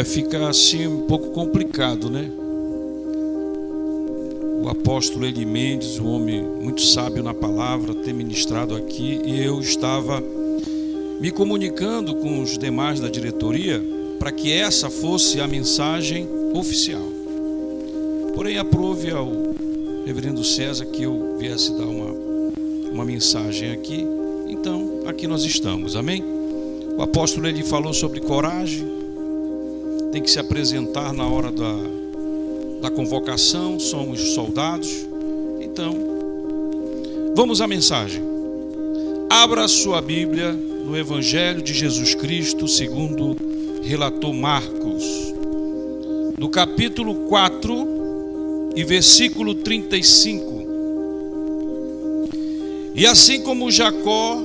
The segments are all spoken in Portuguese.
Fica assim um pouco complicado, né? O apóstolo Eli Mendes, um homem muito sábio na palavra, ter ministrado aqui, e eu estava me comunicando com os demais da diretoria para que essa fosse a mensagem oficial. Porém, aprove ao reverendo César que eu viesse dar uma mensagem aqui. Então, aqui nós estamos, amém? O apóstolo ele falou sobre coragem, tem que se apresentar na hora da convocação, somos soldados. Então, vamos à mensagem. Abra a sua Bíblia no Evangelho de Jesus Cristo, segundo relatou Marcos, no capítulo 4 e versículo 35. E assim como Jacó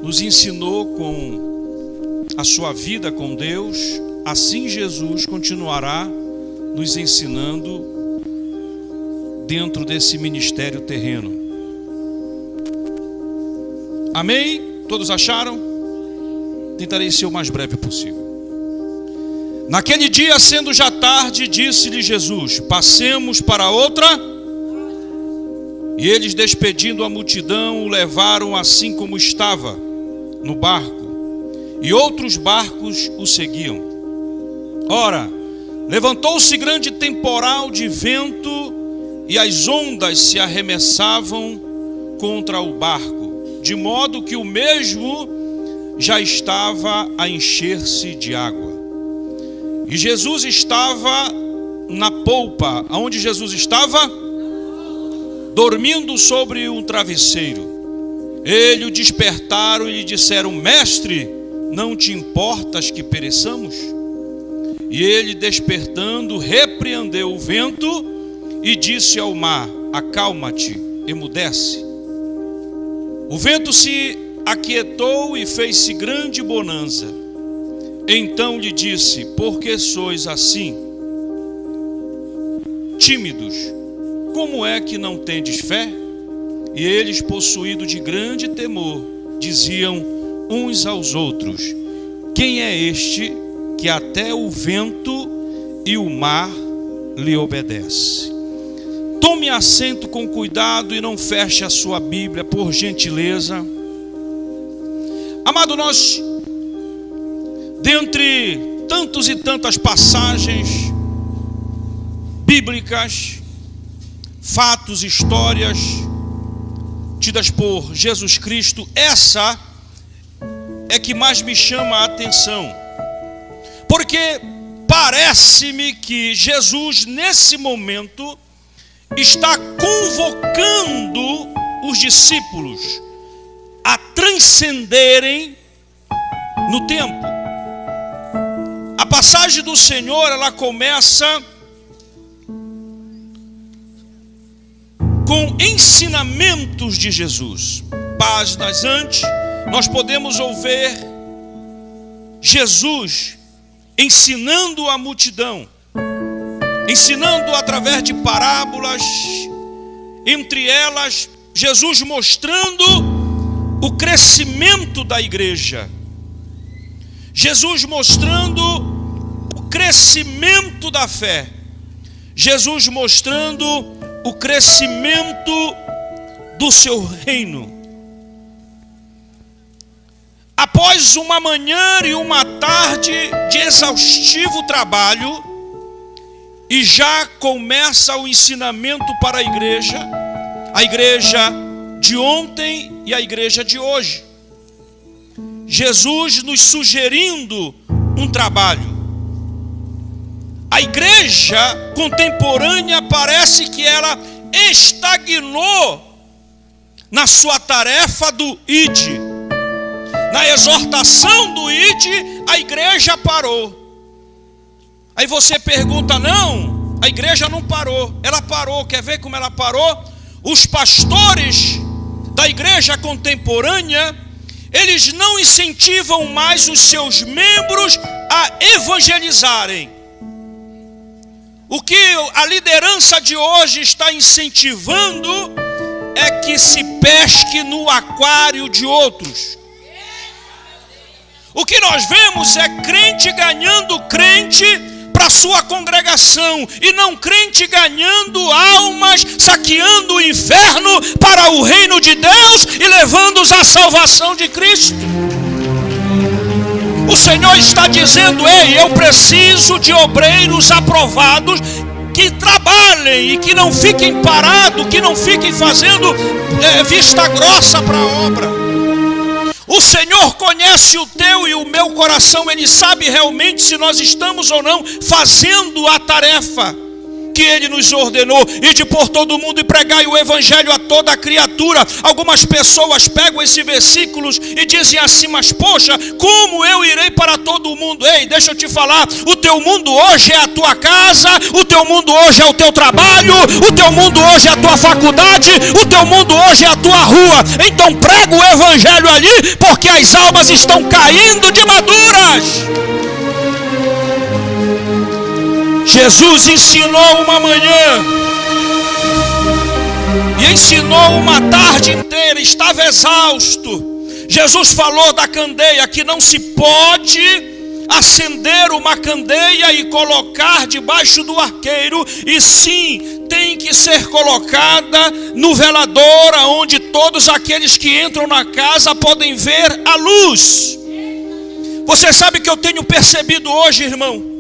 nos ensinou com a sua vida com Deus, assim Jesus continuará nos ensinando dentro desse ministério terreno. Amém? Todos acharam? Tentarei ser o mais breve possível. Naquele dia, sendo já tarde, disse-lhe Jesus: passemos para outra. E eles, despedindo a multidão, o levaram assim como estava, no barco, e outros barcos o seguiam. Ora, levantou-se grande temporal de vento, e as ondas se arremessavam contra o barco, de modo que o mesmo já estava a encher-se de água. E Jesus estava na polpa. Aonde Jesus estava? Dormindo sobre um travesseiro. Ele o despertaram e lhe disseram: mestre, não te importas que pereçamos? E ele, despertando, repreendeu o vento e disse ao mar: acalma-te, emudece. O vento se aquietou e fez-se grande bonança. Então lhe disse: por que sois assim tímidos? Como é que não tendes fé? E eles, possuídos de grande temor, diziam uns aos outros: quem é este que até o vento e o mar lhe obedece? Tome assento com cuidado e não feche a sua Bíblia, por gentileza. Amado, nós, dentre tantos e tantas passagens bíblicas, fatos, histórias tidas por Jesus Cristo, essa é que mais me chama a atenção, porque parece-me que Jesus nesse momento está convocando os discípulos a transcenderem no tempo. A passagem do Senhor, ela começa com ensinamentos de Jesus. Páginas antes, nós podemos ouvir Jesus ensinando a multidão, ensinando através de parábolas, entre elas Jesus mostrando o crescimento da igreja, Jesus mostrando o crescimento da fé, Jesus mostrando o crescimento do seu reino. Após uma manhã e uma tarde de exaustivo trabalho, e já começa o ensinamento para a igreja de ontem e a igreja de hoje. Jesus nos sugerindo um trabalho. A igreja contemporânea parece que ela estagnou na sua tarefa do ide. Na exortação do ide, a igreja parou. Aí você pergunta: não, a igreja não parou. Ela parou. Quer ver como ela parou? Os pastores da igreja contemporânea, eles não incentivam mais os seus membros a evangelizarem. O que a liderança de hoje está incentivando é que se pesque no aquário de outros. O que nós vemos é crente ganhando crente para a sua congregação, e não crente ganhando almas, saqueando o inferno para o reino de Deus e levando-os à salvação de Cristo. O Senhor está dizendo: ei, eu preciso de obreiros aprovados, que trabalhem e que não fiquem parados, que não fiquem fazendo vista grossa para a obra. O Senhor conhece o teu e o meu coração, Ele sabe realmente se nós estamos ou não fazendo a tarefa que Ele nos ordenou: ide por todo o mundo e pregai o evangelho a toda a criatura. Algumas pessoas pegam esses versículos e dizem assim: mas poxa, como eu irei para todo o mundo? Ei, deixa eu te falar, o teu mundo hoje é a tua casa, o teu mundo hoje é o teu trabalho, o teu mundo hoje é a tua faculdade, o teu mundo hoje é a tua rua. Então prega o evangelho ali, porque as almas estão caindo de maduras. Jesus ensinou uma manhã e ensinou uma tarde inteira, estava exausto. Jesus falou da candeia, que não se pode acender uma candeia e colocar debaixo do arqueiro, e sim, tem que ser colocada no velador, onde todos aqueles que entram na casa podem ver a luz. Você sabe que eu tenho percebido hoje, irmão,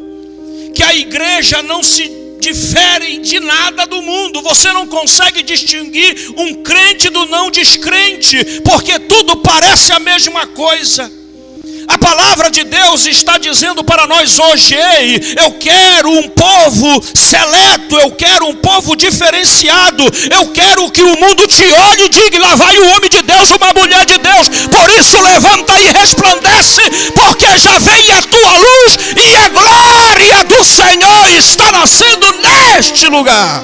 que a igreja não se difere de nada do mundo. Você não consegue distinguir um crente do não descrente, porque tudo parece a mesma coisa. A palavra de Deus está dizendo para nós hoje: ei, eu quero um povo seleto, eu quero um povo diferenciado, eu quero que o mundo te olhe e diga: lá vai um homem de Deus, uma mulher de Deus. Por isso levanta e resplandece, porque já vem a tua luz e a glória do Senhor está nascendo neste lugar.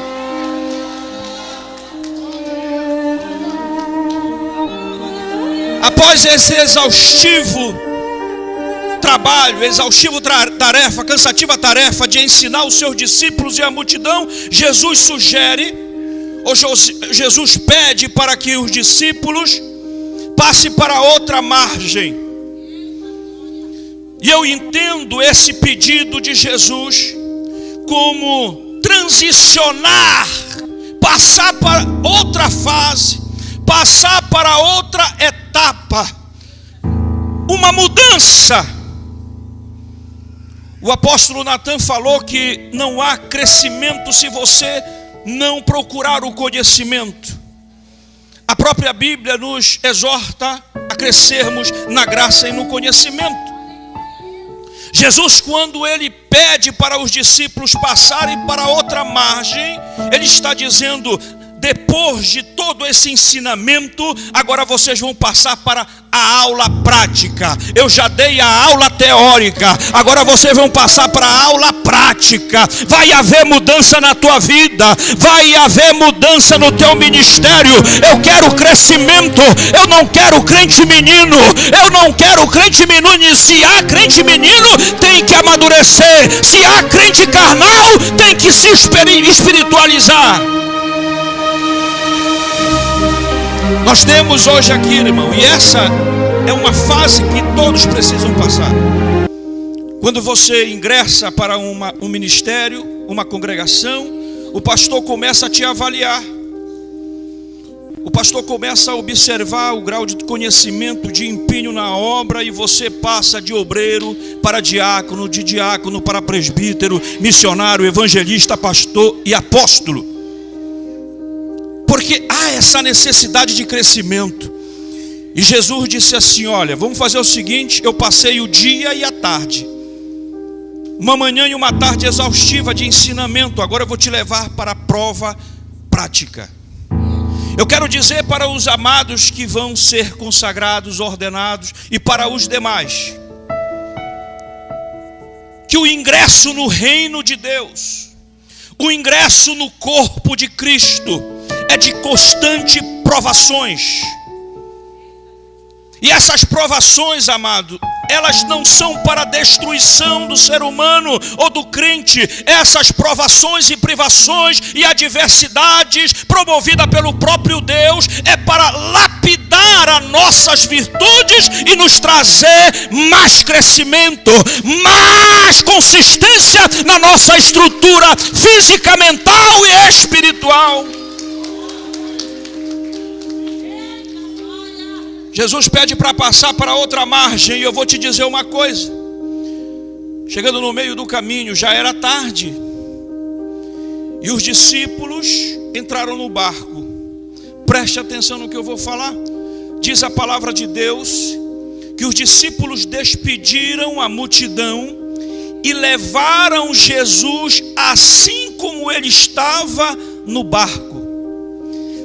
Após esse exaustivo tarefa, cansativa tarefa de ensinar os seus discípulos e a multidão, Jesus sugere, ou Jesus pede para que os discípulos passem para outra margem. E eu entendo esse pedido de Jesus como transicionar, passar para outra fase, passar para outra etapa, uma mudança. O apóstolo Natan falou que não há crescimento se você não procurar o conhecimento. A própria Bíblia nos exorta a crescermos na graça e no conhecimento. Jesus, quando ele pede para os discípulos passarem para outra margem, ele está dizendo: depois de todo esse ensinamento, agora vocês vão passar para a aula prática. Eu já dei a aula teórica, agora vocês vão passar para a aula prática. Vai haver mudança na tua vida, vai haver mudança no teu ministério. Eu quero crescimento, eu não quero crente menino, eu não quero crente menino. Se há crente menino, tem que amadurecer. Se há crente carnal, tem que se espiritualizar. Nós temos hoje aqui, irmão, e essa é uma fase que todos precisam passar. Quando você ingressa para um ministério, uma congregação, o pastor começa a te avaliar. O pastor começa a observar o grau de conhecimento, de empenho na obra, e você passa de obreiro para diácono, de diácono para presbítero, missionário, evangelista, pastor e apóstolo. Porque há essa necessidade de crescimento. E Jesus disse assim: olha, vamos fazer o seguinte, eu passei o dia e a tarde, uma manhã e uma tarde exaustiva de ensinamento, agora eu vou te levar para a prova prática. Eu quero dizer para os amados que vão ser consagrados, ordenados, e para os demais, que o ingresso no reino de Deus, o ingresso no corpo de Cristo, é de constante provações. E essas provações, amado, elas não são para a destruição do ser humano ou do crente. Essas provações e privações e adversidades promovidas pelo próprio Deus é para lapidar as nossas virtudes e nos trazer mais crescimento, mais consistência na nossa estrutura física, mental e espiritual. Jesus pede para passar para outra margem, e eu vou te dizer uma coisa. Chegando no meio do caminho, já era tarde, e os discípulos entraram no barco. Preste atenção no que eu vou falar. Diz a palavra de Deus que os discípulos despediram a multidão e levaram Jesus assim como ele estava no barco.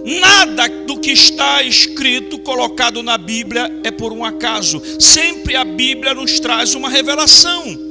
Nada do que está escrito, colocado na Bíblia, é por um acaso. Sempre a Bíblia nos traz uma revelação.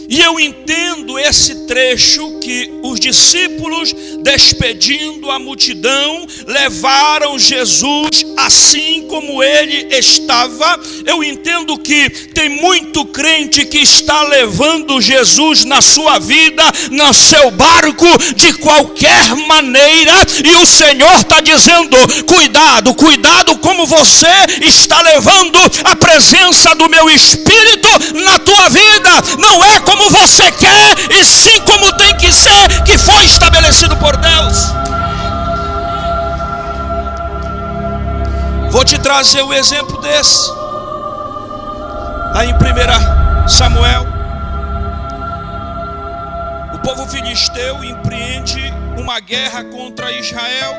E eu entendo esse trecho que os discípulos, despedindo a multidão, levaram Jesus assim como ele estava. Eu entendo que tem muito crente que está levando Jesus na sua vida, no seu barco, de qualquer maneira. E o Senhor está dizendo: cuidado, cuidado como você está levando a presença do meu Espírito na tua vida. Não é como você quer, e sim como tem que ser, que foi estabelecido por Deus. Vou te trazer o exemplo desse. Lá em 1 Samuel, o povo filisteu empreende uma guerra contra Israel.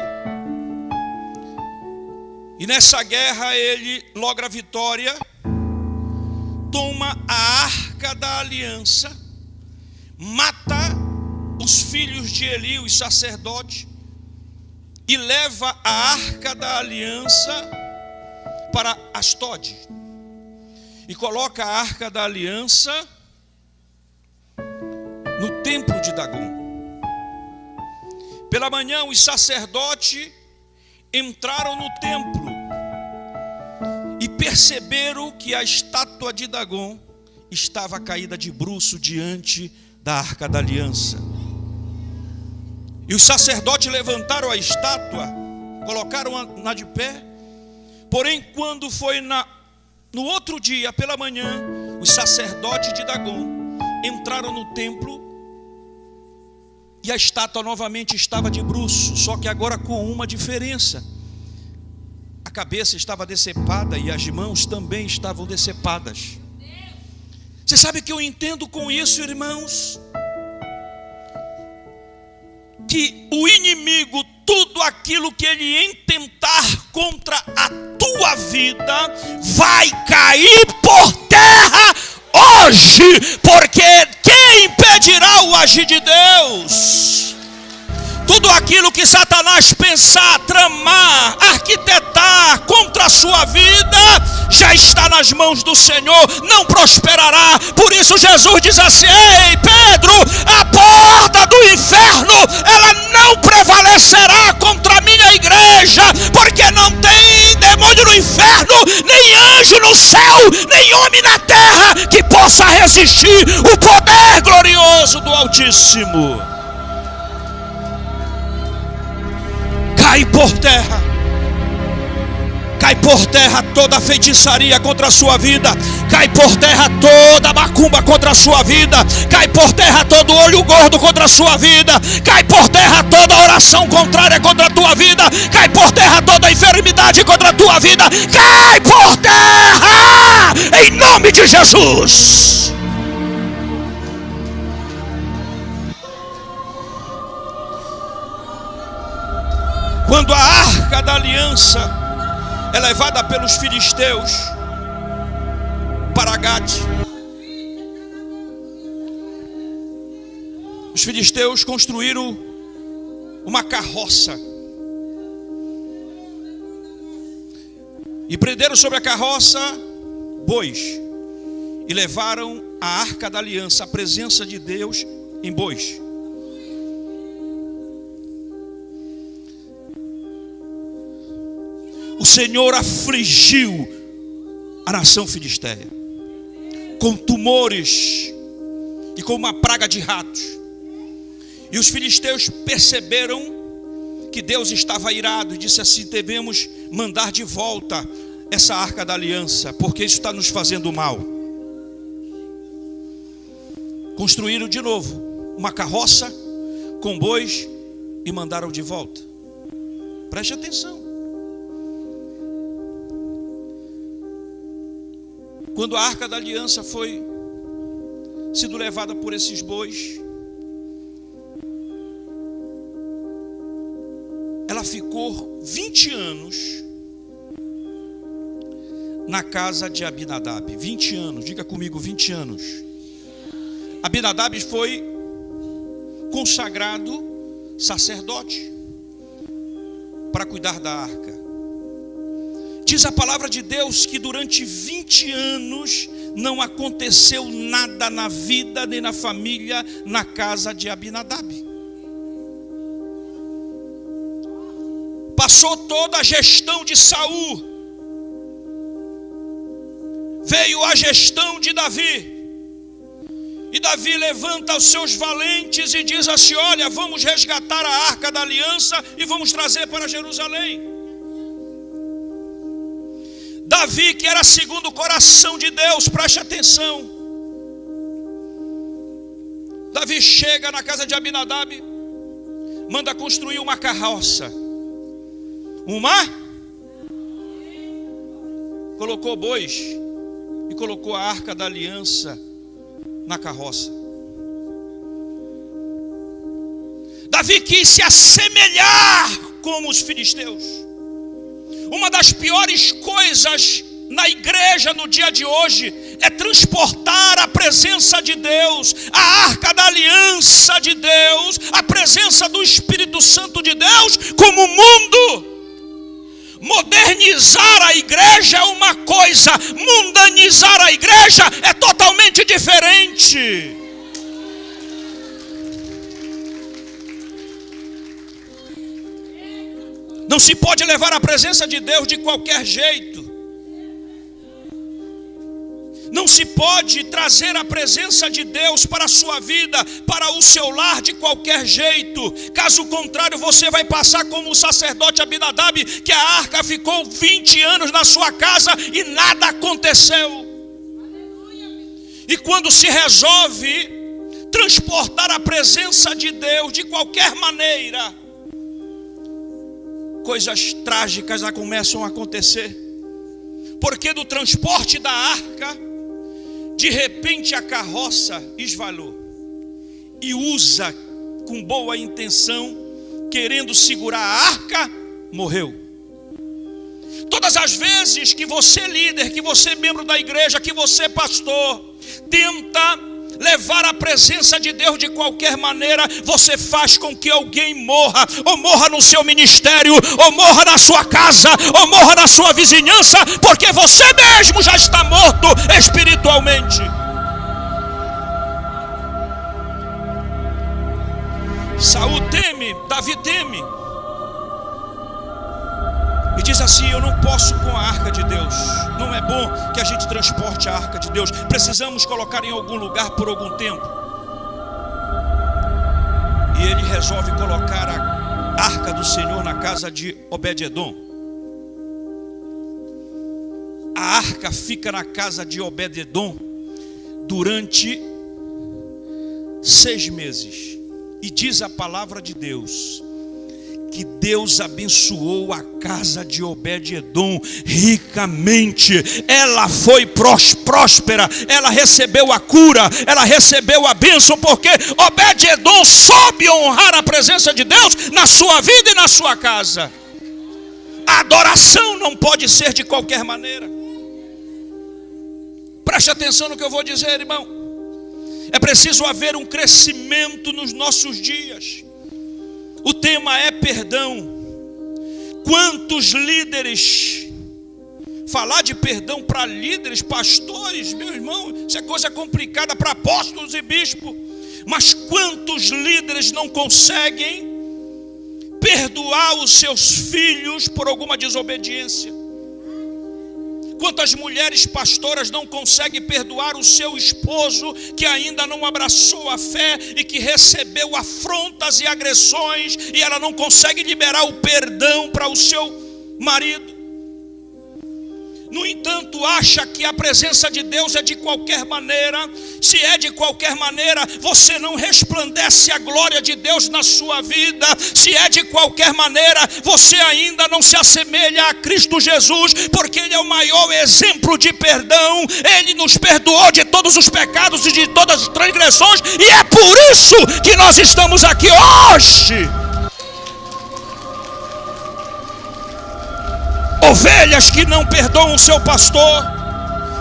E nessa guerra ele logra a vitória, toma a arca da aliança, mata os filhos de Eli, os sacerdotes, e leva a arca da aliança para Astode, e coloca a arca da aliança no templo de Dagom. Pela manhã os sacerdotes entraram no templo e perceberam que a estátua de Dagom estava caída de bruços diante da arca da aliança. E os sacerdotes levantaram a estátua, colocaram-na de pé. Porém, quando foi no outro dia, pela manhã, os sacerdotes de Dagom entraram no templo e a estátua novamente estava de bruços, só que agora com uma diferença: a cabeça estava decepada e as mãos também estavam decepadas. Você sabe o que eu entendo com isso, irmãos? Que o inimigo, tudo aquilo que ele intentar contra a tua vida, vai cair por terra hoje, porque quem impedirá o agir de Deus? Tudo aquilo que Satanás pensar, tramar, arquitetar contra a sua vida, já está nas mãos do Senhor, não prosperará. Por isso Jesus diz assim: ei Pedro, a porta do inferno, ela não prevalecerá contra a minha igreja, porque não tem demônio no inferno, nem anjo no céu, nem homem na terra que possa resistir o poder glorioso do Altíssimo. Cai por terra, cai por terra toda feitiçaria contra a sua vida, cai por terra toda macumba contra a sua vida, cai por terra todo olho gordo contra a sua vida, cai por terra toda oração contrária contra a tua vida, cai por terra toda enfermidade contra a tua vida, cai por terra, em nome de Jesus. Quando a arca da aliança é levada pelos filisteus para Gade, os filisteus construíram uma carroça e prenderam sobre a carroça bois e levaram a arca da aliança, a presença de Deus, em bois. O Senhor afligiu a nação filisteia, com tumores e com uma praga de ratos. E os filisteus perceberam que Deus estava irado e disse assim: devemos mandar de volta essa arca da aliança, porque isso está nos fazendo mal. Construíram de novo uma carroça com bois e mandaram de volta. Preste atenção. Quando a arca da aliança foi sido levada por esses bois, ela ficou 20 anos na casa de Abinadab. 20 anos, diga comigo, 20 anos. Abinadab foi consagrado sacerdote para cuidar da arca. Diz a palavra de Deus que durante 20 anos não aconteceu nada na vida nem na família, na casa de Abinadab. Passou toda a gestão de Saul, veio a gestão de Davi. E Davi levanta os seus valentes e diz assim: olha, vamos resgatar a arca da aliança e vamos trazer para Jerusalém. Davi, que era segundo o coração de Deus, preste atenção. Davi chega na casa de Abinadab, manda construir uma carroça. Colocou bois e colocou a arca da aliança na carroça. Davi quis se assemelhar como os filisteus. Uma das piores coisas na igreja no dia de hoje é transportar a presença de Deus, a arca da aliança de Deus, a presença do Espírito Santo de Deus como o mundo. Modernizar a igreja é uma coisa, mundanizar a igreja é totalmente diferente. Não se pode levar a presença de Deus de qualquer jeito. Não se pode trazer a presença de Deus para a sua vida, para o seu lar de qualquer jeito. Caso contrário, você vai passar como o sacerdote Abinadab, que a arca ficou 20 anos na sua casa e nada aconteceu. E quando se resolve transportar a presença de Deus de qualquer maneira, coisas trágicas já começam a acontecer. Porque do transporte da arca, de repente a carroça esvalou. E Uza, com boa intenção, querendo segurar a arca, morreu. Todas as vezes que você líder, que você membro da igreja, que você pastor, tenta levar a presença de Deus de qualquer maneira, você faz com que alguém morra, ou morra no seu ministério, ou morra na sua casa, ou morra na sua vizinhança, porque você mesmo já está morto espiritualmente. Saul teme, Davi teme, e diz assim: eu não posso com a arca de Deus. Não é bom que a gente transporte a arca de Deus. Precisamos colocar em algum lugar por algum tempo. E ele resolve colocar a arca do Senhor na casa de Obed-edom. A arca fica na casa de Obed-edom durante 6 meses. E diz a palavra de Deus que Deus abençoou a casa de Obed-edom ricamente. Ela foi próspera, ela recebeu a cura, ela recebeu a bênção, porque Obed-edom soube honrar a presença de Deus na sua vida e na sua casa. A adoração não pode ser de qualquer maneira. Preste atenção no que eu vou dizer, irmão. É preciso haver um crescimento nos nossos dias. O tema é perdão. Quantos líderes, falar de perdão para líderes, pastores, meu irmão, isso é coisa complicada para apóstolos e bispos. Mas quantos líderes não conseguem perdoar os seus filhos por alguma desobediência? Quantas mulheres pastoras não conseguem perdoar o seu esposo que ainda não abraçou a fé e que recebeu afrontas e agressões, e ela não consegue liberar o perdão para o seu marido? No entanto, acha que a presença de Deus é de qualquer maneira. Se é de qualquer maneira, você não resplandece a glória de Deus na sua vida. Se é de qualquer maneira, você ainda não se assemelha a Cristo Jesus, porque Ele é o maior exemplo de perdão. Ele nos perdoou de todos os pecados e de todas as transgressões, e é por isso que nós estamos aqui hoje. Ovelhas que não perdoam o seu pastor,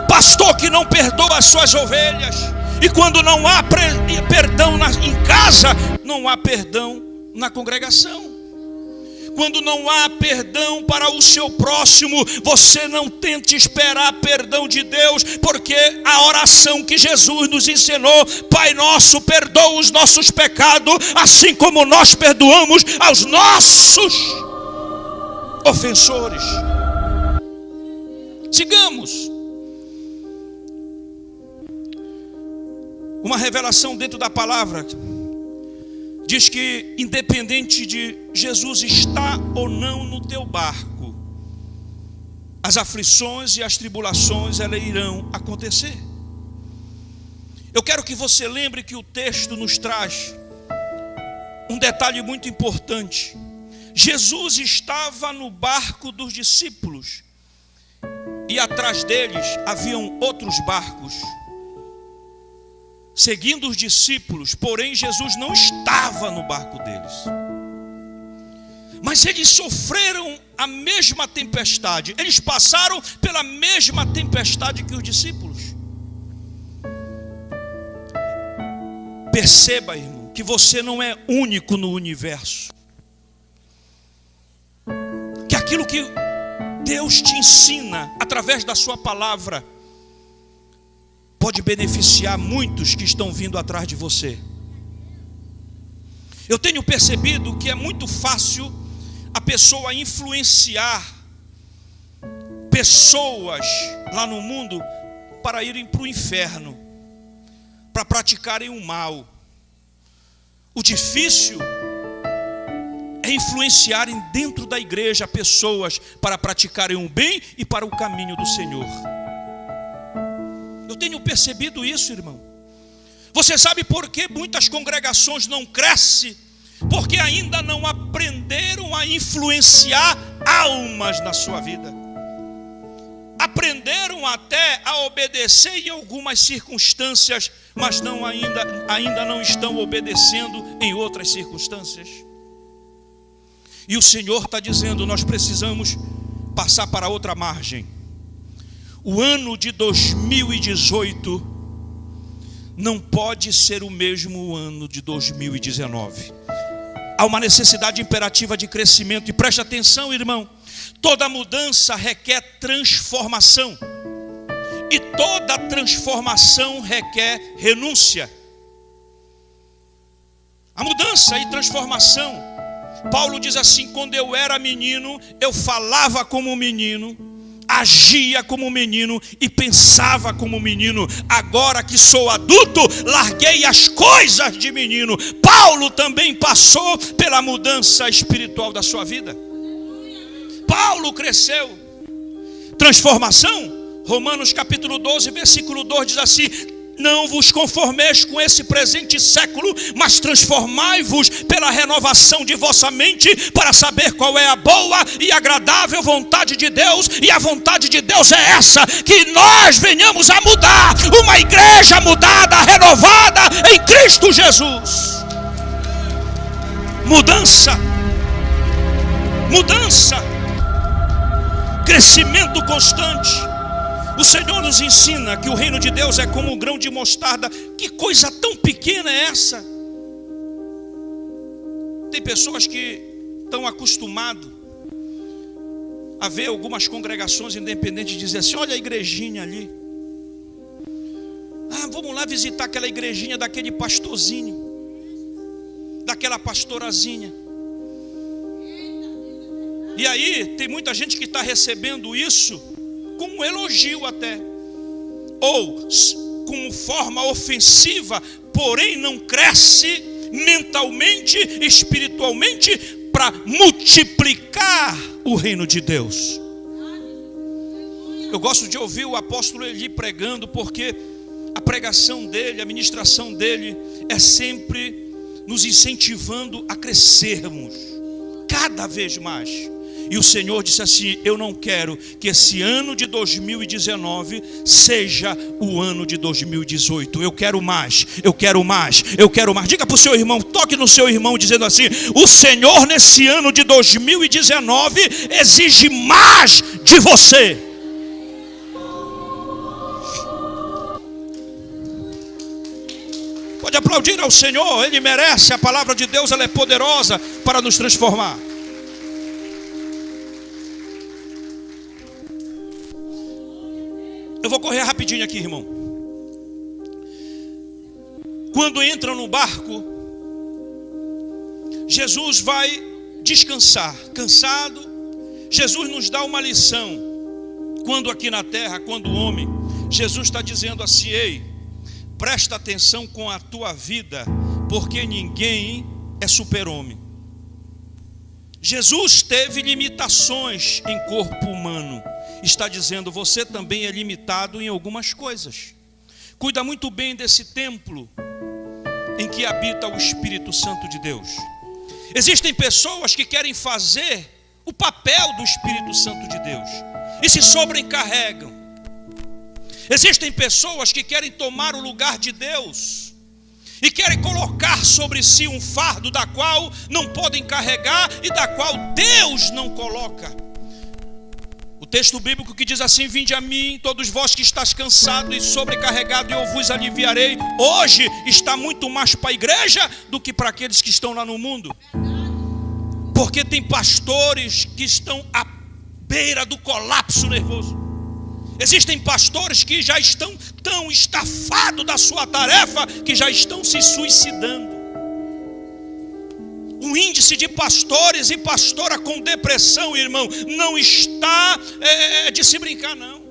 pastor que não perdoa as suas ovelhas, e quando não há perdão em casa, não há perdão na congregação. Quando não há perdão para o seu próximo, você não tente esperar perdão de Deus, porque a oração que Jesus nos ensinou: Pai nosso, perdoa os nossos pecados, assim como nós perdoamos aos nossos ofensores. Sigamos. Uma revelação dentro da palavra diz que, independente de Jesus estar ou não no teu barco, as aflições e as tribulações, elas irão acontecer. Eu quero que você lembre que o texto nos traz um detalhe muito importante. Jesus estava no barco dos discípulos, e atrás deles haviam outros barcos seguindo os discípulos, porém Jesus não estava no barco deles. Mas eles sofreram a mesma tempestade, eles passaram pela mesma tempestade que os discípulos. Perceba, irmão, que você não é único no universo. Que aquilo que Deus te ensina através da sua palavra pode beneficiar muitos que estão vindo atrás de você. Eu tenho percebido que é muito fácil a pessoa influenciar pessoas lá no mundo para irem para o inferno, para praticarem o mal. O difícil é influenciarem dentro da igreja pessoas para praticarem o bem e para o caminho do Senhor. Eu tenho percebido isso, irmão. Você sabe por que muitas congregações não crescem? Porque ainda não aprenderam a influenciar almas na sua vida. Aprenderam até a obedecer em algumas circunstâncias, mas ainda não estão obedecendo em outras circunstâncias. E o Senhor está dizendo: nós precisamos passar para outra margem. O ano de 2018 não pode ser o mesmo ano de 2019. Há uma necessidade imperativa de crescimento. E preste atenção, irmão, toda mudança requer transformação, e toda transformação requer renúncia. A mudança e transformação, Paulo diz assim: quando eu era menino, eu falava como menino, agia como menino e pensava como menino. Agora que sou adulto, larguei as coisas de menino. Paulo também passou pela mudança espiritual da sua vida. Paulo cresceu. Transformação, Romanos capítulo 12, versículo 2 diz assim: não vos conformeis com esse presente século, mas transformai-vos pela renovação de vossa mente, para saber qual é a boa e agradável vontade de Deus. E a vontade de Deus é essa: que nós venhamos a mudar, uma igreja mudada, renovada em Cristo Jesus. Mudança, mudança, crescimento constante. O Senhor nos ensina que o reino de Deus é como um grão de mostarda. Que coisa tão pequena é essa? Tem pessoas que estão acostumadas a ver algumas congregações independentes dizer assim: olha a igrejinha ali. Ah, vamos lá visitar aquela igrejinha daquele pastorzinho, daquela pastorazinha. E aí tem muita gente que está recebendo isso como um elogio até, ou como forma ofensiva, porém não cresce mentalmente, espiritualmente, para multiplicar o reino de Deus. Eu gosto de ouvir o apóstolo Eli pregando, porque a pregação dele, a ministração dele é sempre nos incentivando a crescermos cada vez mais. E o Senhor disse assim: eu não quero que esse ano de 2019 seja o ano de 2018. Eu quero mais, eu quero mais, eu quero mais. Diga para o seu irmão, toque no seu irmão dizendo assim: o Senhor nesse ano de 2019 exige mais de você. Pode aplaudir ao Senhor, Ele merece. A palavra de Deus, ela é poderosa para nos transformar. Eu vou correr rapidinho aqui, irmão. Quando entra no barco, Jesus vai descansar. Cansado, Jesus nos dá uma lição. Quando aqui na terra, quando homem, Jesus está dizendo assim: ei, presta atenção com a tua vida, porque ninguém é super-homem. Jesus teve limitações em corpo humano. Está dizendo: você também é limitado em algumas coisas. Cuida muito bem desse templo em que habita o Espírito Santo de Deus. Existem pessoas que querem fazer o papel do Espírito Santo de Deus e se sobrecarregam. Existem pessoas que querem tomar o lugar de Deus e querem colocar sobre si um fardo da qual não podem carregar e da qual Deus não coloca. O texto bíblico que diz assim: vinde a mim, todos vós que estáis cansados e sobrecarregados, e eu vos aliviarei. Hoje está muito mais para a igreja do que para aqueles que estão lá no mundo. Porque tem pastores que estão à beira do colapso nervoso. Existem pastores que já estão tão estafados da sua tarefa que já estão se suicidando. O índice de pastores e pastora com depressão, irmão, não está de se brincar, não.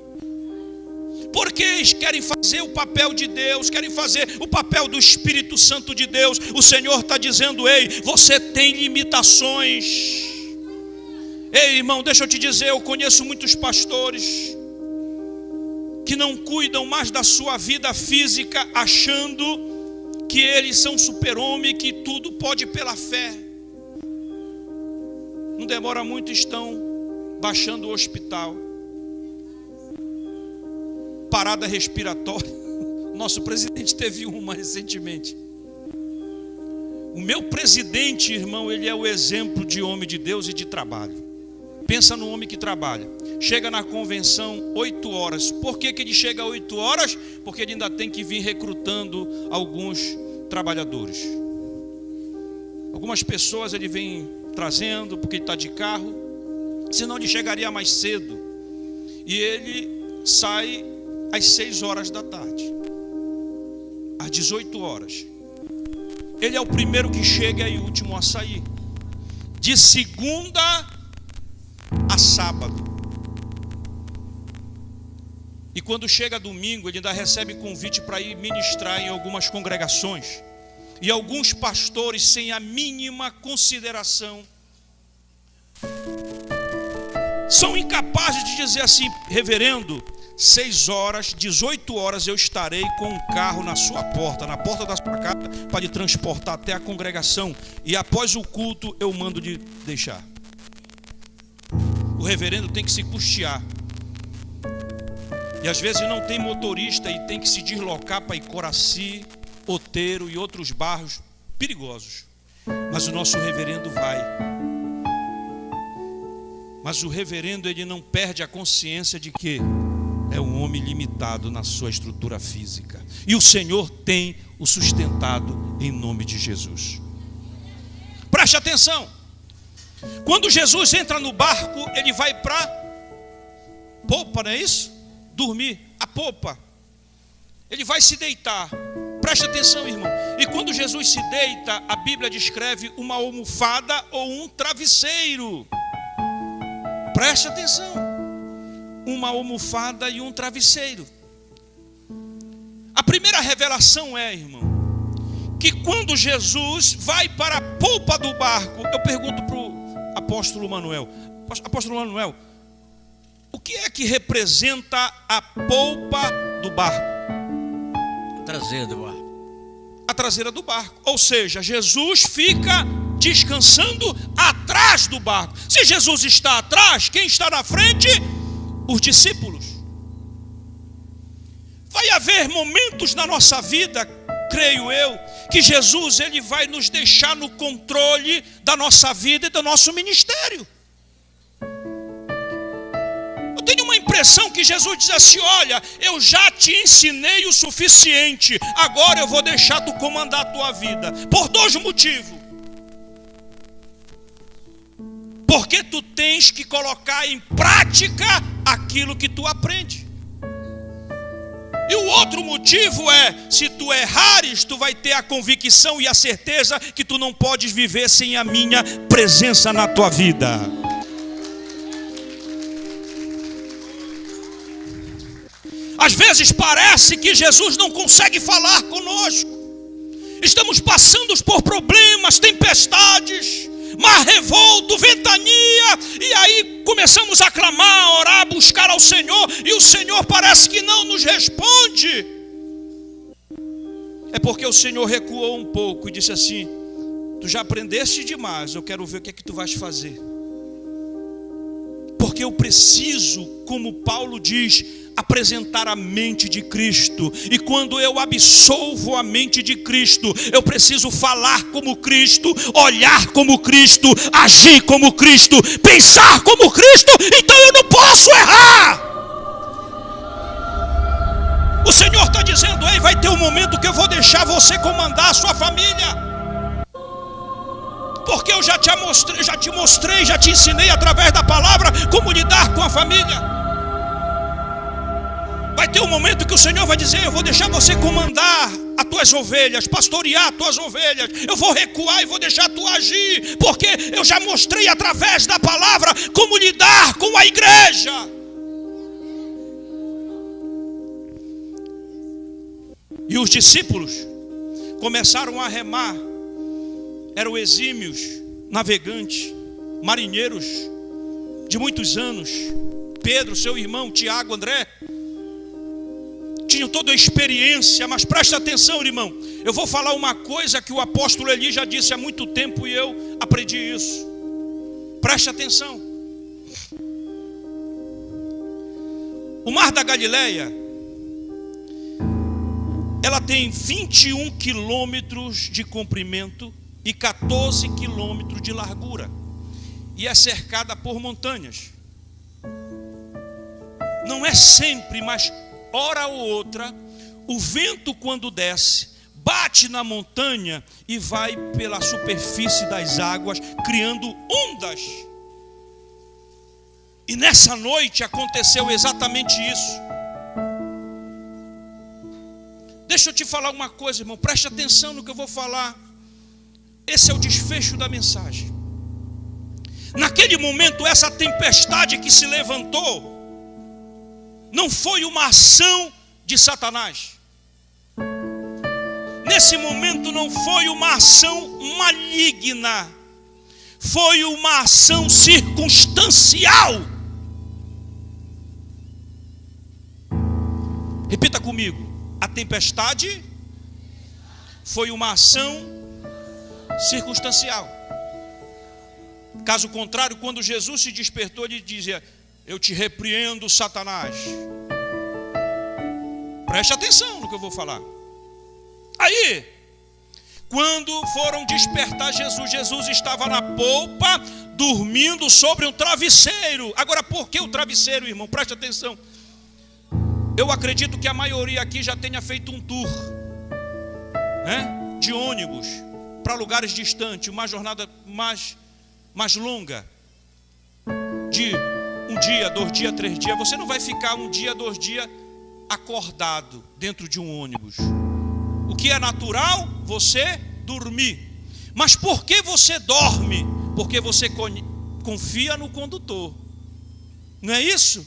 Porque eles querem fazer o papel de Deus, querem fazer o papel do Espírito Santo de Deus. O Senhor está dizendo: ei, você tem limitações. Ei, irmão, deixa eu te dizer, eu conheço muitos pastores que não cuidam mais da sua vida física, achando que eles são super-homem, que tudo pode pela fé. Não demora muito, estão baixando o hospital, parada respiratória. Nosso presidente teve uma recentemente. O meu presidente, irmão, ele é o exemplo de homem de Deus e de trabalho. Pensa no homem que trabalha. Chega na convenção 8 horas. Por que ele chega a 8 horas? Porque ele ainda tem que vir recrutando alguns trabalhadores. Algumas pessoas ele vem trazendo, porque ele está de carro. Senão ele chegaria mais cedo. E ele sai às 6 horas da tarde. Às 18 horas. Ele é o primeiro que chega e o último a sair. De segunda a sábado. E quando chega domingo, ele ainda recebe convite para ir ministrar em algumas congregações. E alguns pastores, sem a mínima consideração, são incapazes de dizer assim: reverendo, 6 horas, 18 horas eu estarei com um carro na sua porta, na porta da sua casa, para lhe transportar até a congregação. E após o culto eu mando de deixar. O reverendo tem que se custear. E às vezes não tem motorista e tem que se deslocar para Icoraci, Outeiro e outros bairros perigosos. Mas o nosso reverendo vai. Mas o reverendo, ele não perde a consciência de que é um homem limitado na sua estrutura física. E o Senhor tem o sustentado em nome de Jesus. Preste atenção. Quando Jesus entra no barco, ele vai para popa, não é isso? Dormir, a popa. Ele vai se deitar. Preste atenção, irmão. E quando Jesus se deita, a Bíblia descreve uma almofada ou um travesseiro. Preste atenção. uma almofada e um travesseiro. A primeira revelação é, irmão, que quando Jesus vai para a polpa do barco, eu pergunto para o apóstolo Manuel: apóstolo Manuel, o que é que representa a polpa do barco? A traseira do barco. A traseira do barco. Ou seja, Jesus fica descansando atrás do barco. Se Jesus está atrás, quem está na frente? Os discípulos. Vai haver momentos na nossa vida, creio eu, que Jesus ele vai nos deixar no controle da nossa vida e do nosso ministério. Eu tenho uma impressão que Jesus diz assim: olha, eu já te ensinei o suficiente, agora eu vou deixar tu comandar a tua vida. Por dois motivos. Porque tu tens que colocar em prática aquilo que tu aprende. E o outro motivo é: se tu errares, tu vai ter a convicção e a certeza que tu não podes viver sem a minha presença na tua vida. Às vezes parece que Jesus não consegue falar conosco. Estamos passando por problemas, tempestades, mar revolto, ventania, e aí começamos a clamar, a orar, a buscar ao Senhor, e o Senhor parece que não nos responde. É porque o Senhor recuou um pouco e disse assim: tu já aprendeste demais, eu quero ver o que é que tu vais fazer. Porque eu preciso, como Paulo diz, apresentar a mente de Cristo. E quando eu absolvo a mente de Cristo, eu preciso falar como Cristo, olhar como Cristo, agir como Cristo, pensar como Cristo. Então eu não posso errar. O Senhor está dizendo: ei, vai ter um momento que eu vou deixar você comandar a sua família. Porque eu já te mostrei, já te ensinei através da palavra como lidar com a família. Vai ter um momento que o Senhor vai dizer: eu vou deixar você comandar as tuas ovelhas, pastorear as tuas ovelhas. Eu vou recuar e vou deixar tu agir, porque eu já mostrei através da palavra como lidar com a igreja. E os discípulos começaram a remar. Eram exímios navegantes, marinheiros de muitos anos. Pedro, seu irmão, Tiago, André, tinham toda a experiência. Mas presta atenção, irmão, eu vou falar uma coisa que o apóstolo Eli já disse há muito tempo e eu aprendi isso. Presta atenção. O Mar da Galileia, ela tem 21 quilômetros de comprimento e 14 quilômetros de largura, e é cercada por montanhas. Não é sempre, mas hora ou outra, o vento, quando desce, bate na montanha e vai pela superfície das águas, criando ondas. E nessa noite aconteceu exatamente isso. Deixa eu te falar uma coisa, irmão, preste atenção no que eu vou falar. Esse é o desfecho da mensagem. Naquele momento, essa tempestade que se levantou não foi uma ação de Satanás. Nesse momento não foi uma ação maligna. Foi uma ação circunstancial. Repita comigo. A tempestade foi uma ação circunstancial. Caso contrário, quando Jesus se despertou, ele dizia: eu te repreendo, Satanás. Preste atenção no que eu vou falar. Aí, quando foram despertar Jesus, Jesus estava na polpa, dormindo sobre um travesseiro. Agora, por que o travesseiro, irmão? Preste atenção. Eu acredito que a maioria aqui já tenha feito um tour, né, de ônibus para lugares distantes, uma jornada mais longa, de 1 dia, 2 dias, 3 dias. Você não vai ficar 1 dia, 2 dias acordado dentro de um ônibus. O que é natural? Você dormir. Mas por que você dorme? Porque você confia no condutor. Não é isso?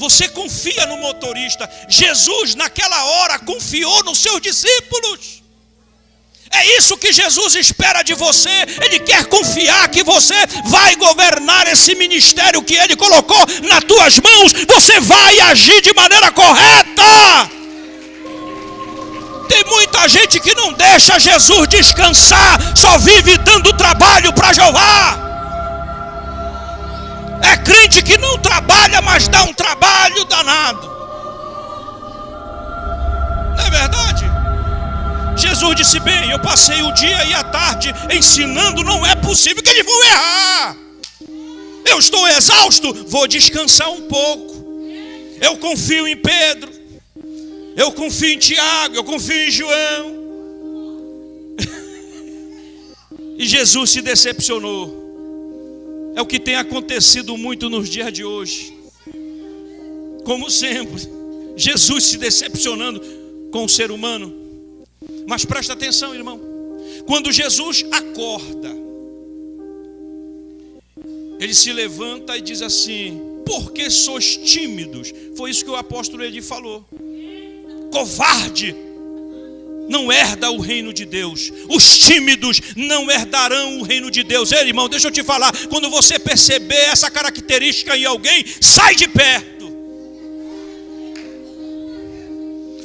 Você confia no motorista. Jesus naquela hora confiou nos seus discípulos. É isso que Jesus espera de você. Ele quer confiar que você vai governar esse ministério que Ele colocou nas tuas mãos. Você vai agir de maneira correta. Tem muita gente que não deixa Jesus descansar, só vive dando trabalho para Jeová. É crente que não trabalha, mas dá um trabalho danado. Não é verdade? Jesus disse bem, eu passei o dia e a tarde ensinando, não é possível que eles vão errar. Eu estou exausto, vou descansar um pouco. Eu confio em Pedro, eu confio em Tiago, eu confio em João. E Jesus se decepcionou. É o que tem acontecido muito nos dias de hoje. Como sempre, Jesus se decepcionando com o ser humano. Mas presta atenção, irmão. Quando Jesus acorda, Ele se levanta e diz assim: por que sois tímidos? Foi isso que o apóstolo Eli falou. Covarde não herda o reino de Deus. Os tímidos não herdarão o reino de Deus. Ei, irmão, deixa eu te falar. Quando você perceber essa característica em alguém, sai de perto.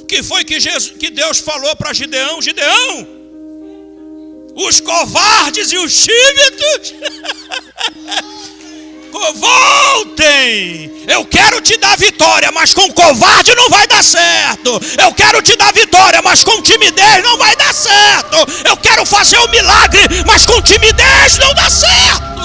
O que foi que Deus falou para Gideão? Gideão, os covardes e os tímidos voltem. Eu quero te dar vitória, mas com covarde não vai dar certo. Eu quero te dar vitória, mas com timidez não vai dar certo. Eu quero fazer um milagre, mas com timidez não dá certo.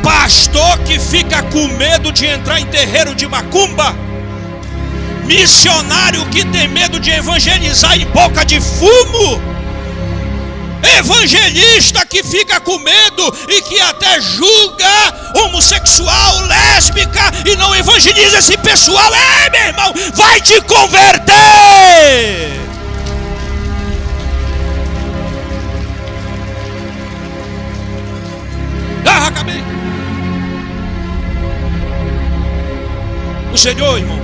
Pastor que fica com medo de entrar em terreiro de macumba, missionário que tem medo de evangelizar em boca de fumo, evangelista que fica com medo e que até julga homossexual, lésbica e não evangeliza esse pessoal. Meu irmão, vai te converter. Acabei. O Senhor, irmão,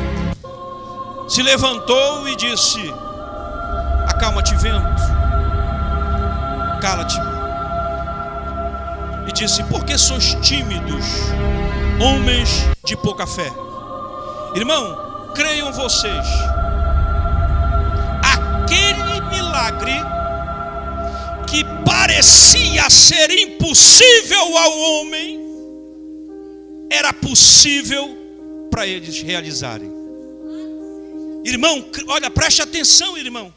se levantou e disse: acalma-te, vento, cala-te. E disse: por que sois tímidos, homens de pouca fé? Irmão, creiam vocês, aquele milagre que parecia ser impossível ao homem, era possível para eles realizarem. Irmão, olha, preste atenção, irmão.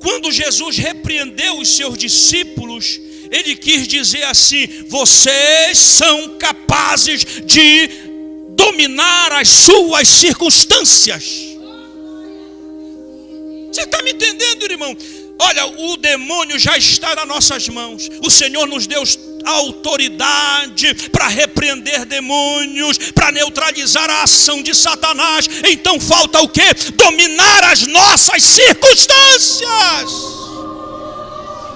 Quando Jesus repreendeu os seus discípulos, Ele quis dizer assim: vocês são capazes de dominar as suas circunstâncias. Você está me entendendo, irmão? Olha, o demônio já está nas nossas mãos. O Senhor nos deu autoridade para repreender demônios, para neutralizar a ação de Satanás. Então falta o quê? Dominar as nossas circunstâncias.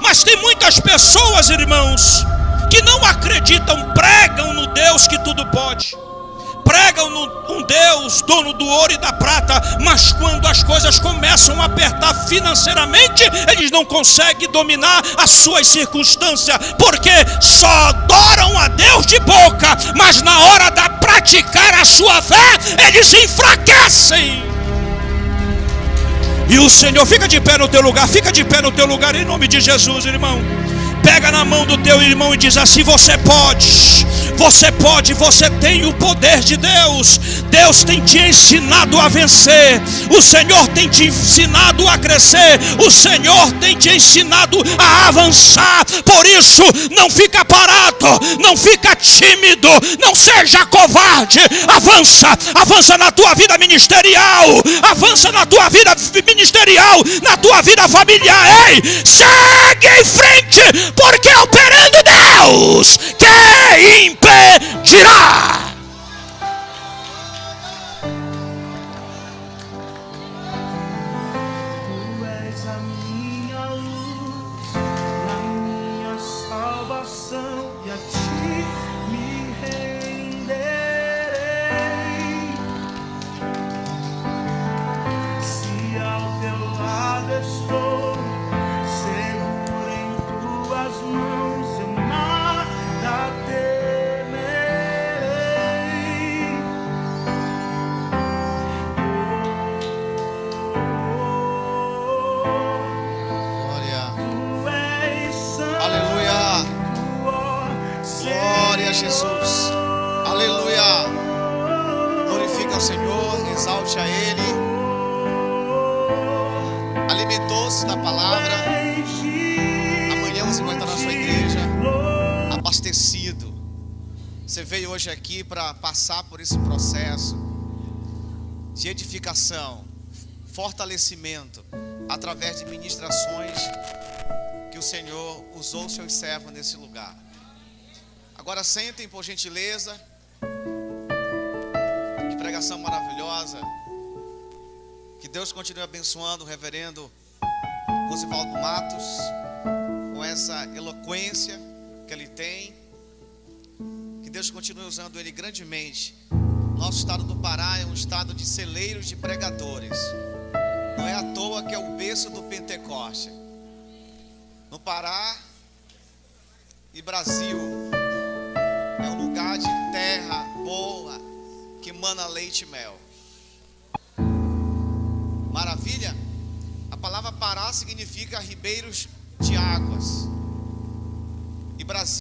Mas tem muitas pessoas, irmãos, que não acreditam, pregam no Deus que tudo pode, pregam um Deus dono do ouro e da prata, mas quando as coisas começam a apertar financeiramente, eles não conseguem dominar as suas circunstâncias, porque só adoram a Deus de boca, mas na hora de praticar a sua fé, eles enfraquecem. E o Senhor, fica de pé no teu lugar, fica de pé no teu lugar, em nome de Jesus, irmão. Pega na mão do teu irmão e diz assim: você pode, você pode, você tem o poder de Deus. Deus tem te ensinado a vencer. O Senhor tem te ensinado a crescer. O Senhor tem te ensinado a avançar. Por isso, não fica parado, não fica tímido, não seja covarde. Avança, avança na tua vida ministerial, avança na tua vida ministerial, na tua vida familiar. Ei, segue em frente, porque operando Deus, quem impedirá? Tu és a minha luz, a minha salvação, e a ti da palavra. Amanhã você vai estar na sua igreja abastecido. Você veio hoje aqui para passar por esse processo de edificação, fortalecimento, através de ministrações que o Senhor usou seus servos nesse lugar. Agora sentem, por gentileza. Que pregação maravilhosa. Que Deus continue abençoando o reverendo Rosivaldo Matos, com essa eloquência que ele tem. Que Deus continue usando ele grandemente. Nosso estado do Pará é um estado de celeiros de pregadores. Não é à toa que é o berço do Pentecoste. No Pará e Brasil é um lugar de terra boa, que mana leite e mel. Maravilha? A palavra Pará significa ribeiros de águas. E Brasil